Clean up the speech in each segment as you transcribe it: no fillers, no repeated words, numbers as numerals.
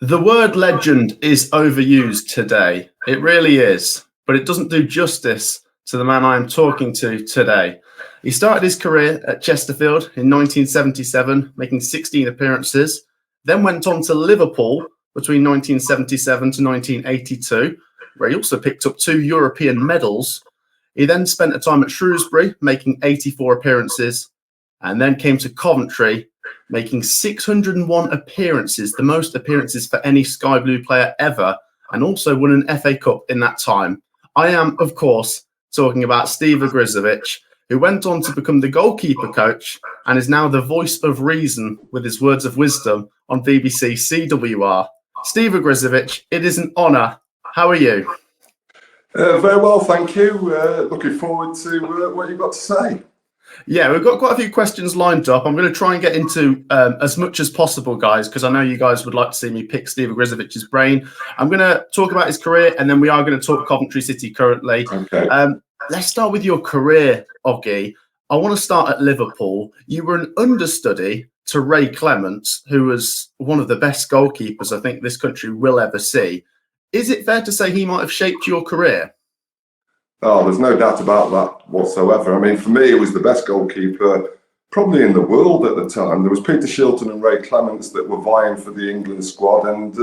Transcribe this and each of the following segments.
The word legend is overused today. It really is, but it doesn't do justice to the man I am talking to today. He started his career at Chesterfield in 1977, making 16 appearances, then went on to Liverpool between 1977 to 1982, where he also picked up 2 European medals. He then spent a time at Shrewsbury, making 84 appearances, and then came to Coventry, making 601 appearances, the most appearances for any Sky Blue player ever, and also won an FA Cup in that time. I am, of course, talking about Steve Ogrizovic, who went on to become the goalkeeper coach and is now the voice of reason with his words of wisdom on BBC CWR. Steve Ogrizovic, it is an honour. How are you? Very well, thank you. Looking forward to what you've got to say. Yeah, we've got quite a few questions lined up. I'm going to try and get into as much as possible, guys, because I know you guys would like to see me pick Steve Ogrizovic's brain. I'm going to talk about his career, and then we are going to talk Coventry City currently. Okay. Let's start with your career, Oggy. I want to start at Liverpool. You were an understudy to Ray Clemence, who was one of the best goalkeepers I think this country will ever see. Is it fair to say he might have shaped your career? Oh, there's no doubt about that whatsoever. I mean, for me, it was the best goalkeeper probably in the world at the time. There was Peter Shilton and Ray Clemence that were vying for the England squad. And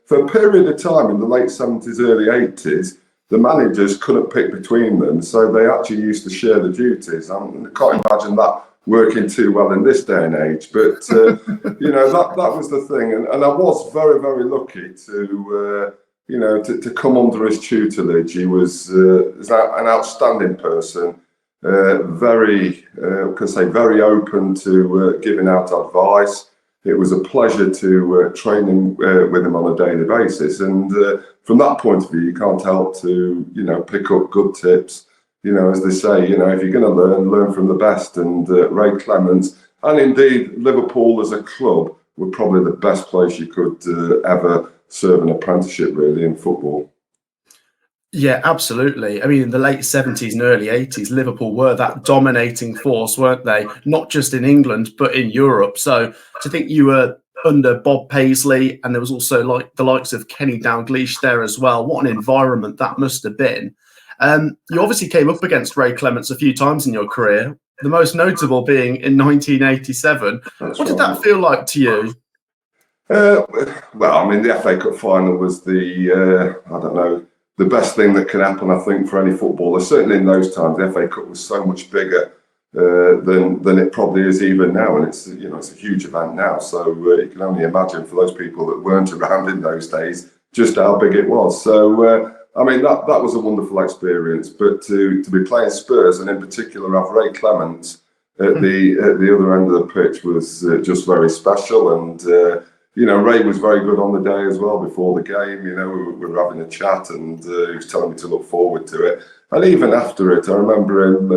for a period of time in the late 70s, early 80s, the managers couldn't pick between them. So they actually used to share the duties. I can't imagine that working too well in this day and age. But, that was the thing. And I was very, very lucky to come under his tutelage. He was an outstanding person, very open to giving out advice. It was a pleasure to train him with him on a daily basis. And from that point of view, you can't help to, pick up good tips. As they say, if you're going to learn from the best. And Ray Clemence, and indeed Liverpool as a club, were probably the best place you could ever serve an apprenticeship, really, in football. Yeah, absolutely. I mean, in the late 70s and early 80s, Liverpool were that dominating force, weren't they? Not just in England, but in Europe. So to think you were under Bob Paisley, and there was also like the likes of Kenny Dalglish there as well. What an environment that must have been. You obviously came up against Ray Clemence a few times in your career, the most notable being in 1987. What did that feel like to you? The FA Cup final was the best thing that can happen, I think, for any footballer. Certainly in those times, the FA Cup was so much bigger than it probably is even now, and it's a huge event now. So you can only imagine for those people that weren't around in those days just how big it was. So that was a wonderful experience. But to be playing Spurs, and in particular have Ray Clemence at the other end of the pitch, was just very special. And Ray was very good on the day as well before the game. We were having a chat, and he was telling me to look forward to it. And even after it, I remember him,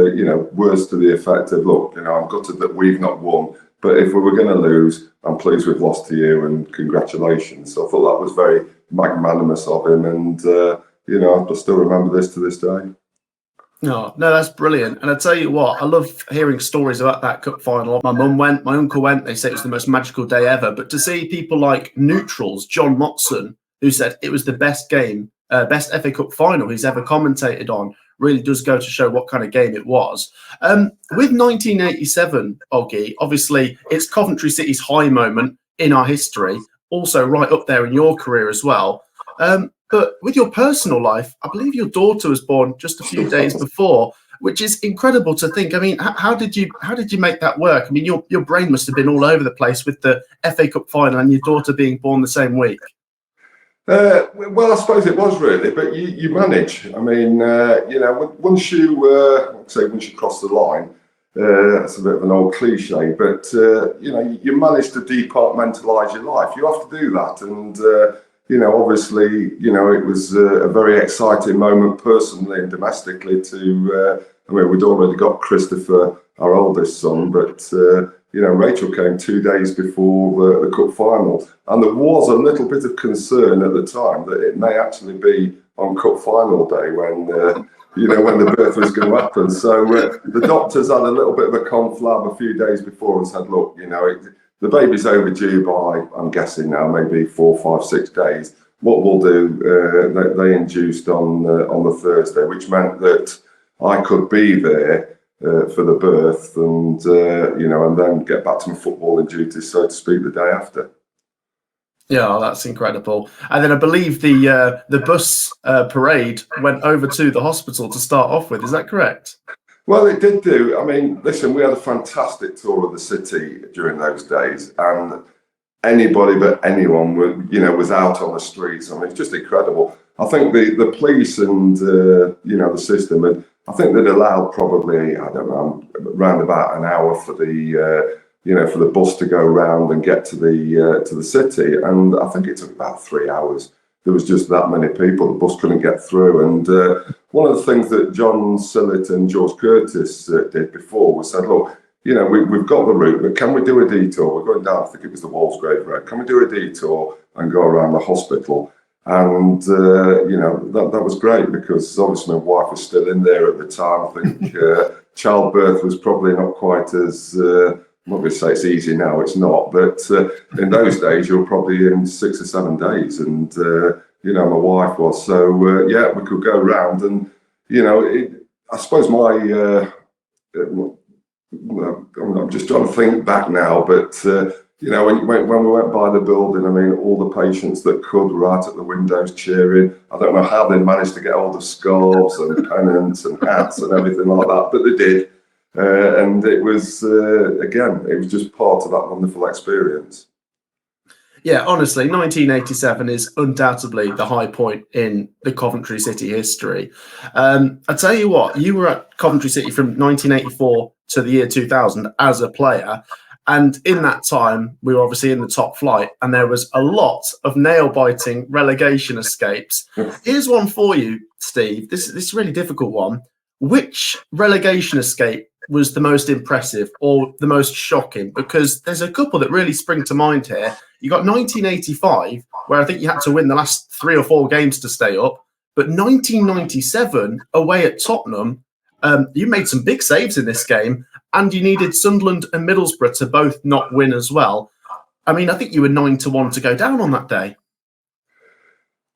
words to the effect of, look, I'm gutted that we've not won, but if we were going to lose, I'm pleased we've lost to you, and congratulations. So I thought that was very magnanimous of him, and, I still remember this to this day. No, that's brilliant. And I tell you what, I love hearing stories about that cup final. My mum went, my uncle went, they say it was the most magical day ever. But to see people like neutrals, John Motson, who said it was the best FA Cup final he's ever commentated on, really does go to show what kind of game it was. With 1987, Oggy, obviously it's Coventry City's high moment in our history, also right up there in your career as well. But with your personal life, I believe your daughter was born just a few days before, which is incredible to think. I mean, how did you make that work? I mean, your brain must have been all over the place with the FA Cup final and your daughter being born the same week. Well, I suppose it was really, but you manage. I mean, once you cross the line, that's a bit of an old cliche, but you manage to departmentalise your life. You have to do that, and obviously, it was a very exciting moment personally and domestically we'd already got Christopher, our oldest son, but, Rachel came 2 days before the cup final. And there was a little bit of concern at the time that it may actually be on cup final day when the birth was going to happen. So the doctors had a little bit of a conflab a few days before and said, look, the baby's overdue by, I'm guessing now, maybe 4, 5, 6 days. What we'll do, they induced on the Thursday, which meant that I could be there for the birth and, and then get back to my footballing duties, so to speak, the day after. Yeah, that's incredible. And then I believe the bus parade went over to the hospital to start off with. Is that correct? Well, it did do. I mean, listen, we had a fantastic tour of the city during those days, and anybody but anyone was out on the streets. I mean, it's just incredible. I think the police and the system, I think they'd allowed probably, I don't know, around about an hour for the bus to go around and get to the city, and I think it took about 3 hours. There was just that many people, the bus couldn't get through. And one of the things that John Sillett and George Curtis did before was said, look, we've got the route, but can we do a detour? We're going down, I think it was the Walsgrave Road. Can we do a detour and go around the hospital? And, that was great, because obviously my wife was still in there at the time. I think childbirth was probably not quite as... I'm not going to say it's easy now, it's not, but in those days you're probably in 6 or 7 days, and my wife was, so we could go around, and I suppose I'm just trying to think back now, but when we went by the building, I mean, all the patients that could were out at the windows cheering. I don't know how they managed to get hold of scarves and pennants and hats and everything like that, but they did. And it was, it was just part of that wonderful experience. Yeah, honestly, 1987 is undoubtedly the high point in the Coventry City history. I tell you what, you were at Coventry City from 1984 to the year 2000 as a player. And in that time, we were obviously in the top flight, and there was a lot of nail-biting relegation escapes. Here's one for you, Steve. This is a really difficult one. Which relegation escape was the most impressive or the most shocking? Because there's a couple that really spring to mind here. You got 1985, where I think you had to win the last 3 or 4 games to stay up. But 1997, away at Tottenham, you made some big saves in this game, and you needed Sunderland and Middlesbrough to both not win as well. I mean, I think you were 9-1 to go down on that day.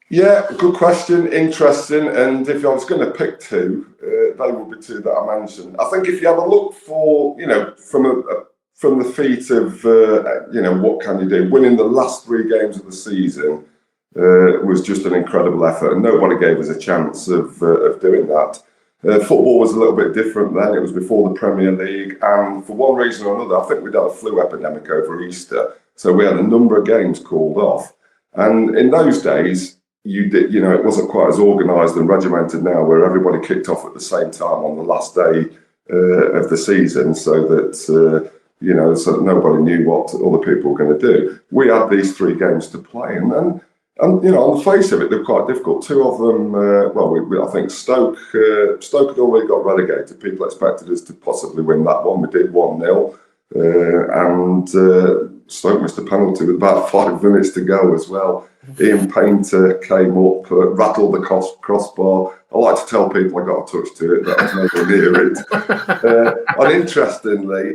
Yeah, good question, interesting. And if I was going to pick 2, they would be 2 that I mentioned. I think if you have a look for, from the feet of, what can you do? Winning the last 3 games of the season was just an incredible effort, and nobody gave us a chance of doing that. Football was a little bit different then. It was before the Premier League, and for one reason or another, I think we'd had a flu epidemic over Easter, so we had a number of games called off. And in those days, it wasn't quite as organised and regimented now, where everybody kicked off at the same time on the last day of the season, so that so that nobody knew what other people were going to do. We had these 3 games to play, and on the face of it, they're quite difficult. 2 of them, I think Stoke had already got relegated. People expected us to possibly win that one. We did 1-0, and Stoke missed a penalty with about 5 minutes to go as well. Ian Painter came up, rattled the crossbar. I like to tell people I got a touch to it, that I was nowhere near it. And interestingly,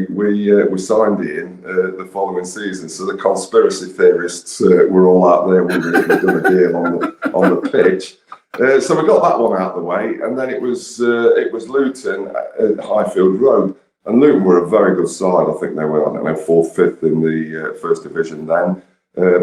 we signed Ian the following season. So the conspiracy theorists were all out there wondering if we'd done a deal on the pitch. So we got that one out of the way, and then it was Luton at Highfield Road. And Luton were a very good side. I think they were, 4th, 5th in the First Division then.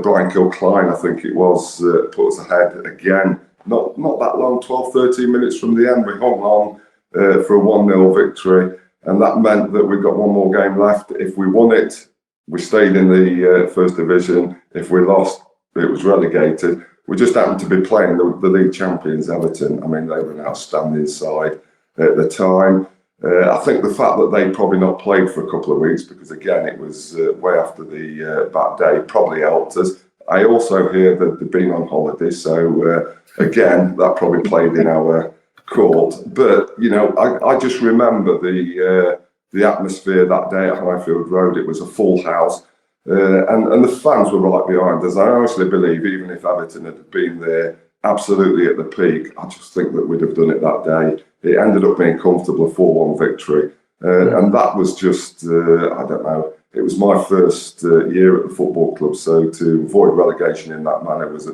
Brian Kilcline, I think it was, put us ahead again. Not that long, 12, 13 minutes from the end. We hung on for a 1-0 victory, and that meant that we got 1 more game left. If we won it, we stayed in the First Division. If we lost, it was relegated. We just happened to be playing the league champions, Everton. I mean, they were an outstanding side at the time. I think the fact that they probably not played for a couple of weeks, because again, it was way after the back day, probably helped us. I also hear that they've been on holiday, so again, that probably played in our court. But I just remember the atmosphere that day at Highfield Road. It was a full house, and the fans were right behind us. I honestly believe, even if Everton had been there absolutely at the peak, I just think that we'd have done it that day. It ended up being comfortable, a 4-1 victory. And that was just, I don't know, it was my first year at the football club. So to avoid relegation in that manner was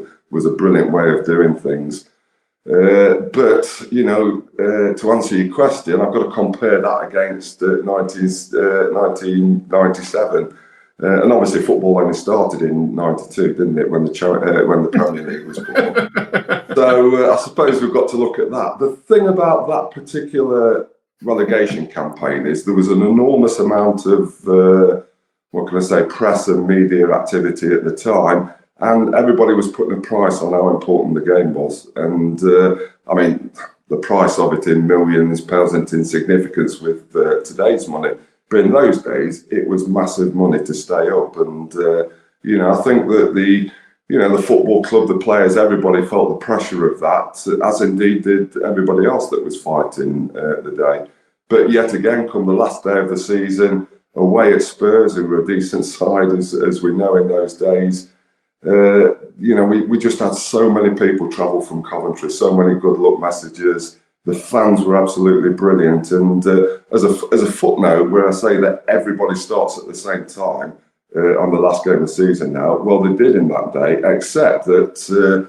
a brilliant way of doing things. But, to answer your question, I've got to compare that against 1997. And obviously football only started in 92, didn't it, when the Premier League was born. So I suppose we've got to look at that. The thing about that particular relegation campaign is there was an enormous amount of, press and media activity at the time. And everybody was putting a price on how important the game was. And the price of it in millions pales into insignificance with today's money. But in those days, it was massive money to stay up. And, I think that the football club, the players, everybody felt the pressure of that, as indeed did everybody else that was fighting the day. But yet again, come the last day of the season, away at Spurs, who were a decent side, as we know in those days, we just had so many people travel from Coventry, so many good luck messages. The fans were absolutely brilliant. And as a footnote, where I say that everybody starts at the same time on the last game of the season now, well, they did in that day, except that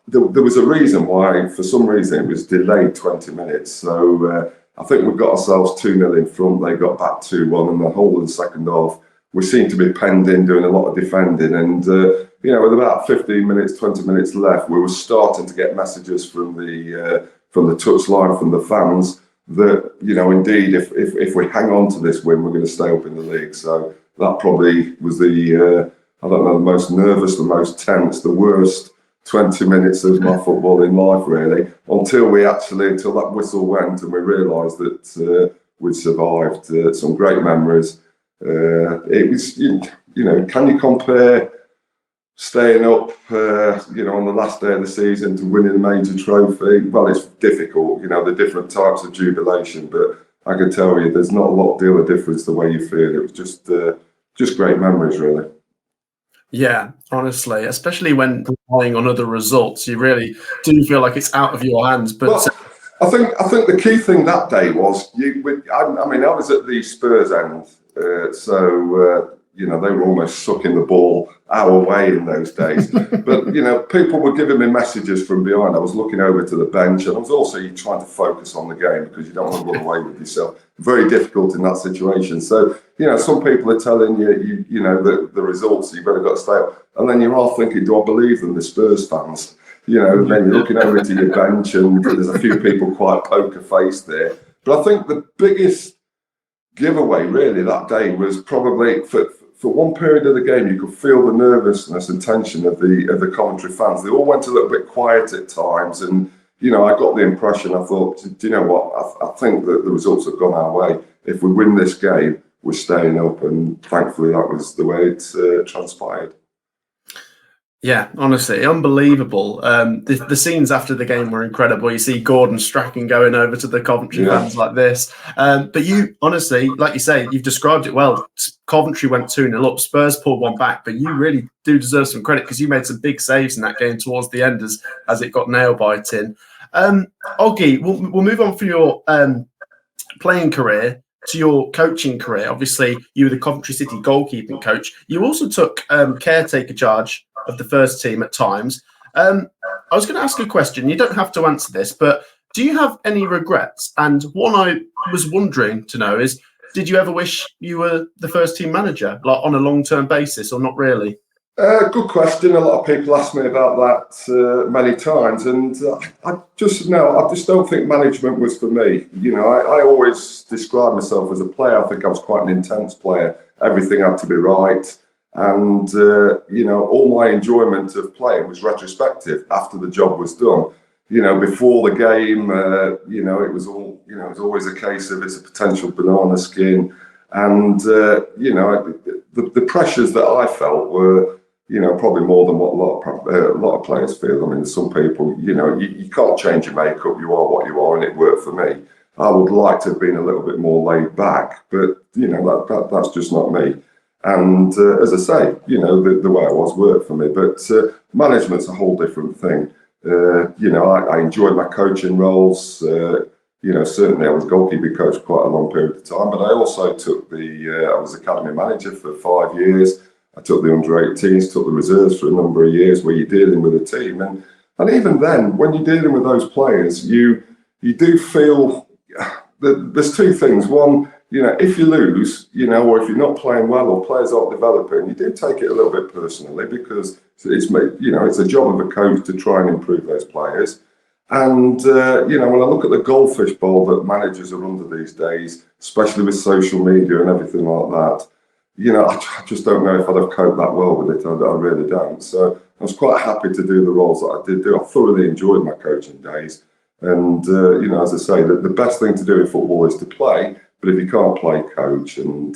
there was a reason why, for some reason, it was delayed 20 minutes. So I think we got ourselves 2-0 in front. They got back 2-1, and the whole of the second half, we seemed to be penned in, doing a lot of defending. And, with about 15 minutes, 20 minutes left, we were starting to get messages from the touchline, from the fans, that, indeed, if we hang on to this win, we're going to stay up in the league. So that probably was the most nervous, the most tense, the worst 20 minutes of my footballing life, really, until that whistle went and we realised that we'd survived. Some great memories. It was, can you compare staying up, on the last day of the season to winning a major trophy? Well, it's difficult, the different types of jubilation, but I can tell you there's not a lot deal of difference the way you feel. It was just great memories, really. Yeah, honestly, especially when relying on other results, you really do feel like it's out of your hands. But well, I think the key thing that day was I was at the Spurs end, they were almost sucking the ball our way in those days. But people were giving me messages from behind. I was looking over to the bench, and I was also trying to focus on the game because you don't want to run away with yourself. Very difficult in that situation. So some people are telling you the results. You've better got to stay up, and then you're all thinking, do I believe them? The Spurs fans. And then you're looking over to your bench, and there's a few people quite poker faced there. But I think the biggest giveaway really that day was probably for one period of the game, you could feel the nervousness and tension of the Coventry fans. They all went a little bit quiet at times, and I got the impression. I thought, do you know what? I think that the results have gone our way. If we win this game, we're staying up, and thankfully that was the way it transpired. Yeah, honestly, unbelievable. The scenes after the game were incredible. You see Gordon Strachan going over to the Coventry fans like this. But you, honestly, like you say, you've described it well. Coventry went 2-0 up, Spurs pulled one back, but you really do deserve some credit because you made some big saves in that game towards the end as it got nail-biting. Oggy, we'll move on from your playing career to your coaching career. Obviously, you were the Coventry City goalkeeping coach. You also took caretaker charge of the first team at times. I was going to ask a question. You don't have to answer this, but do you have any regrets? And one I was wondering to know is, did you ever wish you were the first team manager, like on a long-term basis, or not really? Good question. A lot of people ask me about that many times, and I just don't think management was for me. I always describe myself as a player. I think I was quite an intense player. Everything had to be right. And, all my enjoyment of playing was retrospective after the job was done. Before the game, it was always a case of it's a potential banana skin. And, the pressures that I felt were, probably more than what a lot of players feel. I mean, some people, you can't change your makeup. You are what you are, and it worked for me. I would like to have been a little bit more laid back, but, that's just not me. And as I say, the way I was worked for me. But management's a whole different thing. I enjoyed my coaching roles. certainly I was goalkeeping coach for quite a long period of time, but I also took I was academy manager for 5 years. I took the under-18s, took the reserves for a number of years where you're dealing with a team. And even then, when you're dealing with those players, you do feel that there's two things. One, if you lose, or if you're not playing well or players aren't developing, you do take it a little bit personally because it's a job of a coach to try and improve those players. And, when I look at the goldfish bowl that managers are under these days, especially with social media and everything like that, I just don't know if I'd have coped that well with it. I really don't. So I was quite happy to do the roles that I did do. I thoroughly enjoyed my coaching days. And, as I say, the best thing to do in football is to play. But if you can't play, coach. And,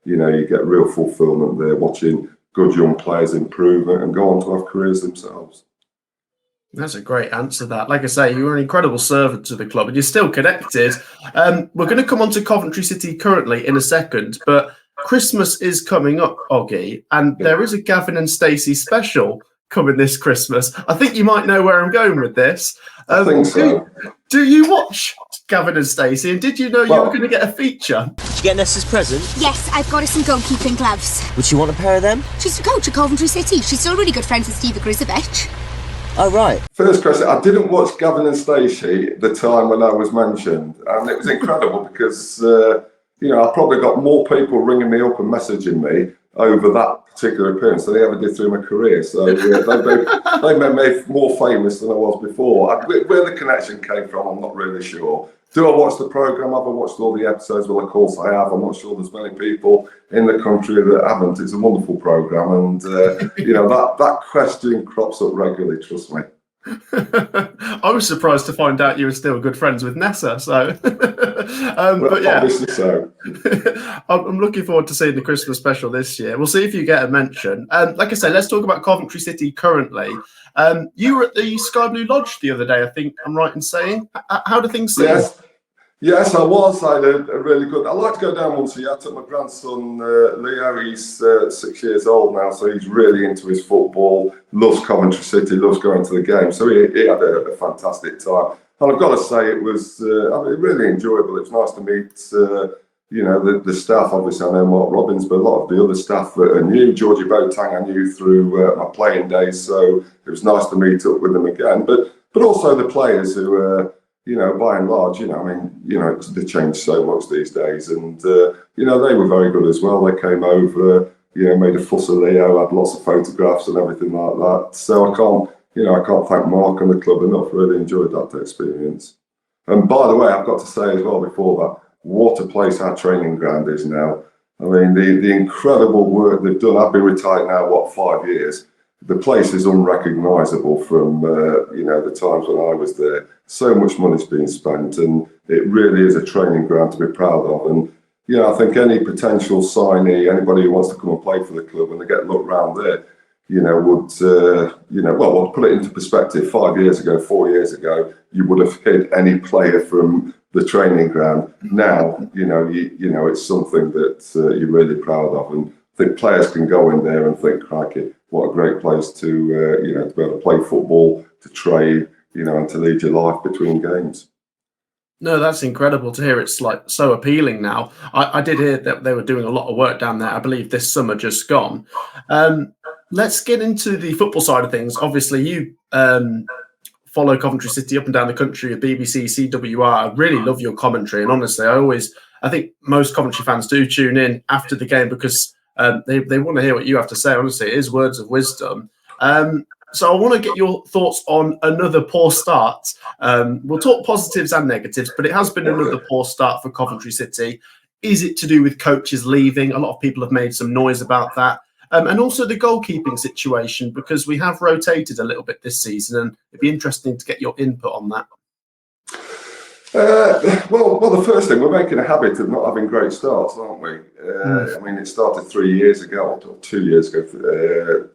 you get real fulfillment there watching good young players improve and go on to have careers themselves. That's a great answer, that. Like I say, you were an incredible servant to the club and you're still connected. We're going to come on to Coventry City currently in a second, but Christmas is coming up, Oggy, and there is a Gavin and Stacey special coming this Christmas. I think you might know where I'm going with this. I think so. Do you watch Gavin and Stacey, and did you know you were going to get a feature? Did you get Nessa's present? Yes, I've got her some goalkeeping gloves. Would she want a pair of them? She's the coach at Coventry City. She's still really good friends with Steve Ogrizovic. Oh, right. First question, I didn't watch Gavin and Stacey the time when I was mentioned, and it was incredible because, I probably got more people ringing me up and messaging me over that particular appearance than they ever did through my career. So they made me more famous than I was before. Where the connection came from, I'm not really sure. Do I watch the programme? Have I watched all the episodes? Well, of course I have. I'm not sure there's many people in the country that haven't. It's a wonderful programme. And, that question crops up regularly, trust me. I was surprised to find out you were still good friends with Nessa. So, but yeah, obviously so. I'm looking forward to seeing the Christmas special this year. We'll see if you get a mention. Like I say, let's talk about Coventry City currently. You were at the Sky Blue Lodge the other day, I think I'm right in saying. How do things seem? Yes, I was. I had a really good. I like to go down once a year. I took my grandson Leo. He's 6 years old now, so he's really into his football. Loves Coventry City. Loves going to the game. So he had a fantastic time. And I've got to say, it was really enjoyable. It was nice to meet the staff. Obviously, I know Mark Robbins, but a lot of the other staff that I knew. Georgie Boateng I knew through my playing days, so it was nice to meet up with them again. But also the players who by and large, they change so much these days. And, they were very good as well. They came over, made a fuss of Leo, had lots of photographs and everything like that. So I can't thank Mark and the club enough. Really enjoyed that experience. And by the way, I've got to say as well before that, what a place our training ground is now. I mean, the incredible work they've done. I've been retired now, 5 years? The place is unrecognisable from, the times when I was there. So much money's being spent, and it really is a training ground to be proud of. And, I think any potential signee, anybody who wants to come and play for the club, when they get looked round there, would put it into perspective. 5 years ago, 4 years ago, you would have hit any player from the training ground. Now, it's something that you're really proud of. And I think players can go in there and think, crikey, what a great place to, to be able to play football, to train, and to lead your life between games. No, that's incredible to hear. It's like so appealing now. I did hear that they were doing a lot of work down there, I believe this summer just gone. Let's get into the football side of things. Obviously, you follow Coventry City up and down the country at BBC, CWR. I really love your commentary. And honestly, I think most Coventry fans do tune in after the game because they want to hear what you have to say. Honestly, it is words of wisdom. So I want to get your thoughts on another poor start. We'll talk positives and negatives, but it has been another poor start for Coventry City. Is it to do with coaches leaving? A lot of people have made some noise about that. And also the goalkeeping situation, because we have rotated a little bit this season, and it'd be interesting to get your input on that. Well, the first thing, we're making a habit of not having great starts, aren't we? I mean, it started 3 years ago, or 2 years ago,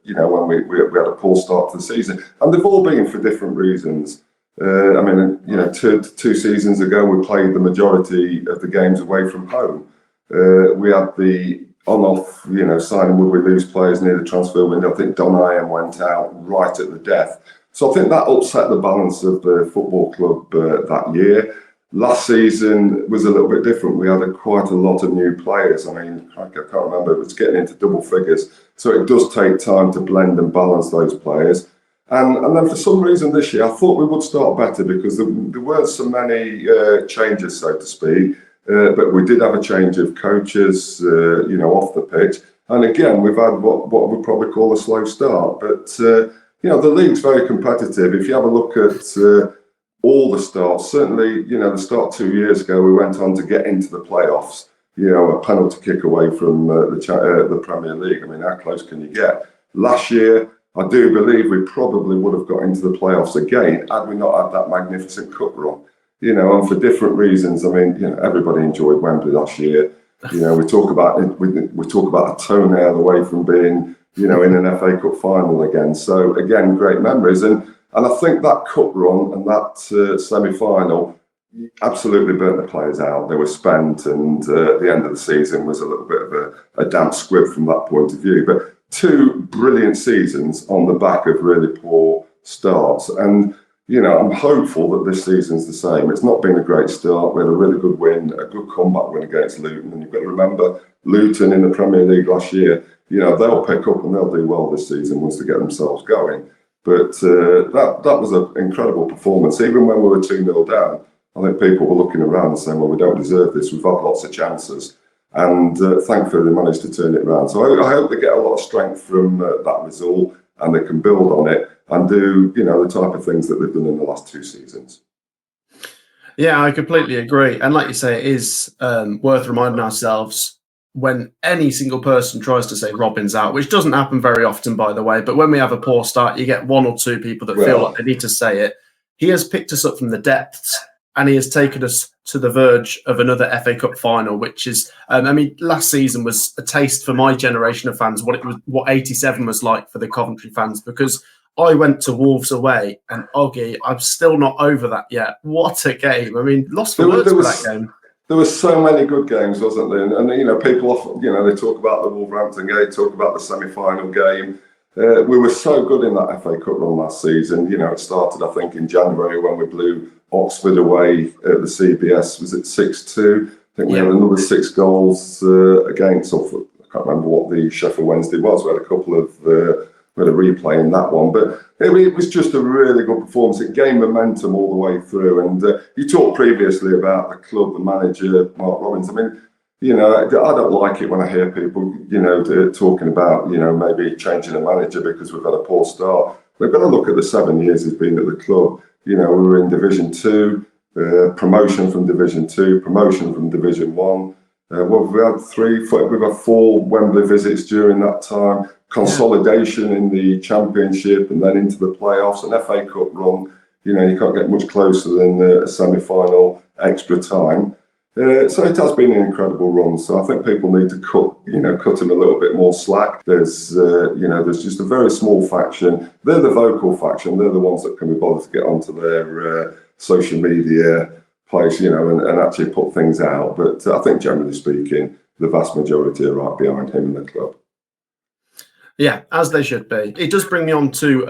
when we had a poor start to the season. And they've all been for different reasons. Two seasons ago, we played the majority of the games away from home. We had the on-off, signing would we lose players near the transfer window. I think Don Iron went out right at the death. So I think that upset the balance of the football club that year. Last season was a little bit different. We had quite a lot of new players. I mean, I can't remember, it was getting into double figures. So it does take time to blend and balance those players. And then for some reason this year, I thought we would start better because there weren't so many changes, so to speak. But we did have a change of coaches, off the pitch. And again, we've had what we probably call a slow start. But, the league's very competitive. If you have a look at all the starts, certainly, the start 2 years ago, we went on to get into the playoffs, a penalty kick away from the Premier League. I mean, how close can you get? Last year, I do believe we probably would have got into the playoffs again had we not had that magnificent cup run. And for different reasons. I mean, everybody enjoyed Wembley last year. We talk about a toenail away from being, in an FA Cup final again. So again, great memories. And I think that cup run and that semi-final absolutely burnt the players out. They were spent, and at the end of the season was a little bit of a damp squib from that point of view. But 2 brilliant seasons on the back of really poor starts. And, I'm hopeful that this season's the same. It's not been a great start. We had a really good win, a good comeback win against Luton. And you've got to remember, Luton in the Premier League last year, they'll pick up and they'll do well this season once they get themselves going. But that was an incredible performance. Even when we were 2-0 down, I think people were looking around and saying, well, we don't deserve this. We've had lots of chances. And thankfully, they managed to turn it around. So I hope they get a lot of strength from that result and they can build on it and do, the type of things that they've done in the last 2 seasons. Yeah, I completely agree. And like you say, it is worth reminding ourselves when any single person tries to say Robin's out, which doesn't happen very often, by the way, but when we have a poor start, you get 1 or 2 people that feel like they need to say it. He has picked us up from the depths and he has taken us to the verge of another FA Cup final, which is, last season was a taste for my generation of fans, what 87 was like for the Coventry fans, because I went to Wolves away and OGGY, I'm still not over that yet. What a game. I mean, lost for words for that game. There were so many good games, wasn't there? And people often, they talk about the Wolverhampton game, talk about the semi-final game. We were so good in that FA Cup run last season. It started, I think, in January when we blew Oxford away at the CBS. Was it 6-2? I think we had another 6 goals against Oxford. I can't remember what the Sheffield Wednesday was. We had a couple of... We had a replay in that one, but it was just a really good performance. It gained momentum all the way through. And you talked previously about the club, the manager, Mark Robbins. I mean, I don't like it when I hear people, talking about, maybe changing a manager because we've had a poor start. We've got to look at the 7 years he's been at the club. We were in Division 2, promotion from Division 2, promotion from Division 1. We've had 4 Wembley visits during that time. Consolidation in the Championship and then into the playoffs, an FA Cup run. You can't get much closer than a semi-final extra time. So it has been an incredible run. So I think people need to cut him a little bit more slack. There's just a very small faction. They're the vocal faction. They're the ones that can be bothered to get onto their social media place, and actually put things out. But I think generally speaking, the vast majority are right behind him and the club. Yeah, as they should be. It does bring me on to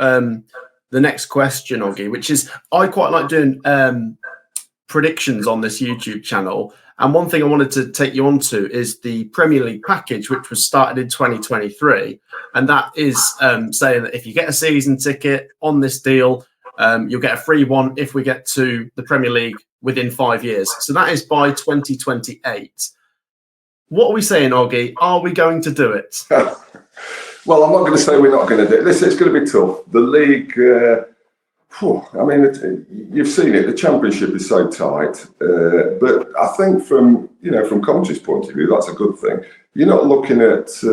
the next question, OGGY, which is I quite like doing predictions on this YouTube channel. And one thing I wanted to take you on to is the Premier League package, which was started in 2023. And that is saying that if you get a season ticket on this deal, you'll get a free one if we get to the Premier League within 5 years. So that is by 2028. What are we saying, OGGY? Are we going to do it? Well, I'm not going to say we're not going to do it. Listen, it's going to be tough. The league, you've seen it. The Championship is so tight. But I think from Coventry's point of view, that's a good thing. You're not looking at, 5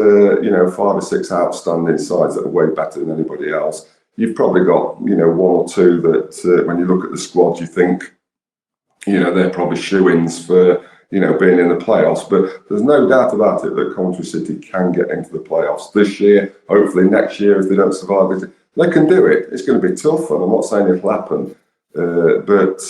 or 6 outstanding sides that are way better than anybody else. You've probably got, 1 or 2 that when you look at the squad, you think, they're probably shoo-ins for, being in the playoffs. But there's no doubt about it that Coventry City can get into the playoffs this year. Hopefully next year, if they don't survive it, they can do it. It's going to be tough, and I'm not saying it'll happen. But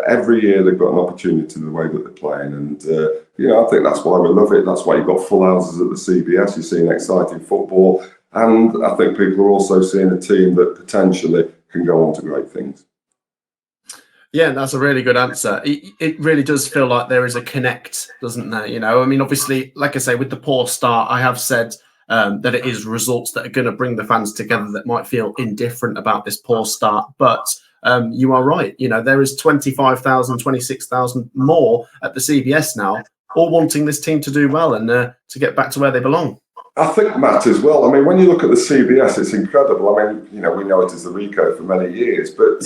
every year they've got an opportunity the way that they're playing. And, I think that's why we love it. That's why you've got full houses at the CBS. You're seeing exciting football. And I think people are also seeing a team that potentially can go on to great things. Yeah, that's a really good answer. It really does feel like there is a connect, doesn't there? You know, I mean, obviously, like I say, with the poor start, I have said that it is results that are going to bring the fans together that might feel indifferent about this poor start. But you are right. You know, there is 25,000, 26,000 more at the CBS now, all wanting this team to do well and to get back to where they belong. I think, Matt, as well. I mean, when you look at the CBS, it's incredible. I mean, you know, we know it as the Rico for many years, but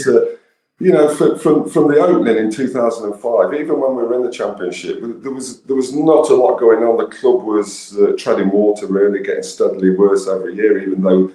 you know, from the opening in 2005, even when we were in the Championship, there was not a lot going on. The club was treading water, really, getting steadily worse every year, even though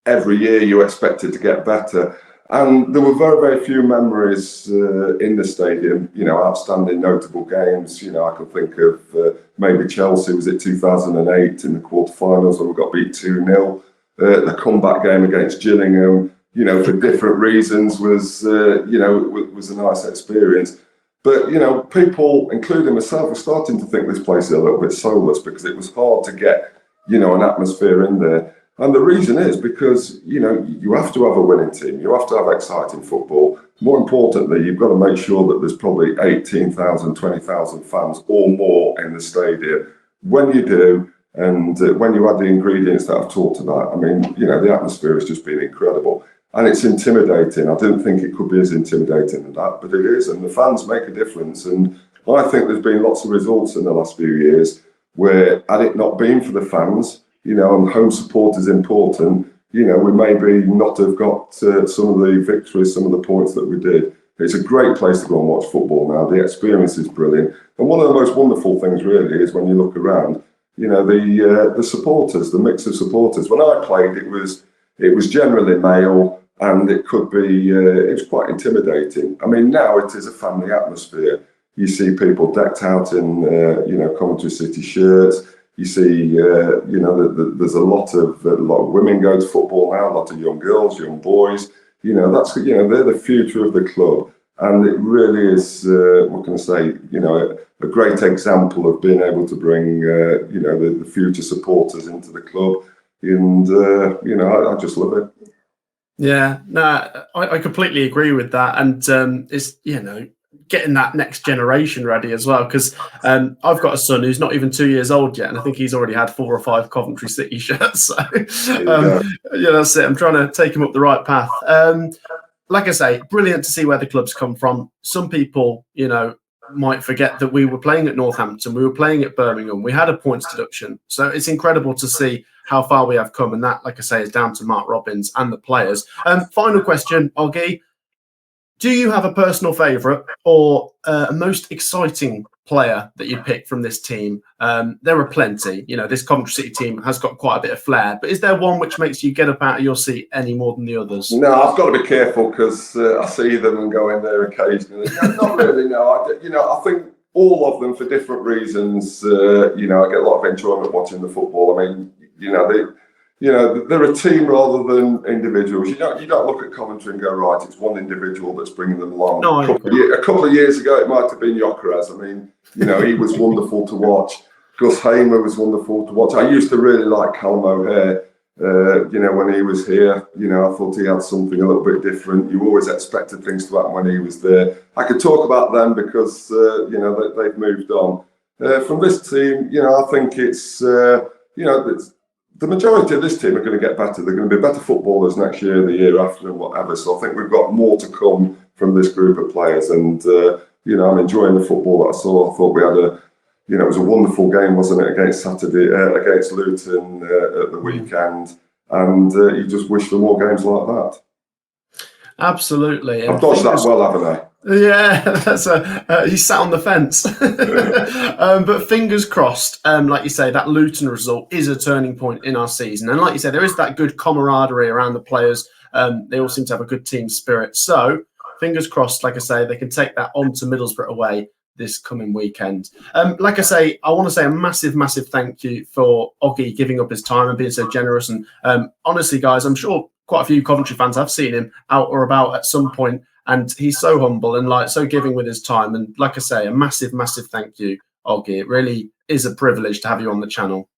every year you expected to get better. And there were very, very few memories in the stadium, you know, outstanding, notable games. You know, I can think of maybe Chelsea was it 2008 in the quarterfinals when we got beat 2-0. The comeback game against Gillingham, you know, for different reasons was, you know, was a nice experience. But, you know, people, including myself, were starting to think this place is a little bit soulless because it was hard to get, you know, an atmosphere in there. And the reason is because, you know, you have to have a winning team. You have to have exciting football. More importantly, you've got to make sure that there's probably 18,000, 20,000 fans or more in the stadium. When you do, and when you add the ingredients that I've talked about, I mean, you know, the atmosphere has just been incredible. And it's intimidating. I didn't think it could be as intimidating as that, but it is. And the fans make a difference. And I think there's been lots of results in the last few years where, had it not been for the fans, you know, and home support is important, you know, we maybe not have got some of the victories, some of the points that we did. It's a great place to go and watch football now. The experience is brilliant. And one of the most wonderful things really is when you look around, you know, the supporters, the mix of supporters. When I played, it was generally male, and it could be, it was quite intimidating. I mean, now it is a family atmosphere. You see people decked out in, you know, Coventry City shirts. You see, you know, there's a lot of women go to football now, a lot of young girls, young boys. You know, that's, you know, they're the future of the club. And it really is, what can I say, you know, a great example of being able to bring, you know, the future supporters into the club. And, you know, I just love it. Yeah, no, I completely agree with that. And it's, you know, getting that next generation ready as well. Because I've got a son who's not even 2 years old yet. And I think he's already had 4 or 5 Coventry City shirts. So, yeah, that's it. I'm trying to take him up the right path. Like I say, brilliant to see where the club's come from. Some people, you know, might forget that we were playing at Northampton, we were playing at Birmingham, we had a points deduction. So it's incredible to see how far we have come. And that, like I say, is down to Mark Robbins and the players. Final question, Oggy. Do you have a personal favourite or a most exciting player that you'd pick from this team? There are plenty. You know, this Coventry City team has got quite a bit of flair. But is there one which makes you get up out of your seat any more than the others? No, I've got to be careful because I see them and go in there occasionally. Not really, no. You know, I think all of them for different reasons. You know, I get a lot of enjoyment watching the football. I mean, you know, they're a team rather than individuals. You don't look at Coventry and go, right, it's one individual that's bringing them along. No, a couple of years ago, it might have been Gyökeres. I mean, you know, he was wonderful to watch. Gus Hamer was wonderful to watch. I used to really like Callum O'Hare. You know, when he was here, you know, I thought he had something a little bit different. You always expected things to happen when he was there. I could talk about them because, you know, they've moved on. From this team, you know, I think it's, you know, the majority of this team are going to get better. They're going to be better footballers next year, the year after, and whatever. So I think we've got more to come from this group of players. And, you know, I'm enjoying the football that I saw. I thought we had you know, it was a wonderful game, wasn't it, against Luton at the weekend. And you just wish for more games like that. Absolutely. I've dodged that well, haven't I? Yeah, that's he sat on the fence. But fingers crossed, like you say, that Luton result is a turning point in our season. And like you say, there is that good camaraderie around the players. They all seem to have a good team spirit. So fingers crossed, like I say, they can take that on to Middlesbrough away this coming weekend. Like I say, I want to say a massive, massive thank you for Oggy giving up his time and being so generous. And honestly, guys, I'm sure quite a few Coventry fans have seen him out or about at some point. And he's so humble and like so giving with his time. And like I say, a massive, massive thank you, Oggy. It really is a privilege to have you on the channel.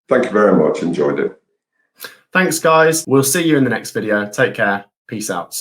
Thank you very much. Enjoyed it. Thanks, guys. We'll see you in the next video. Take care. Peace out.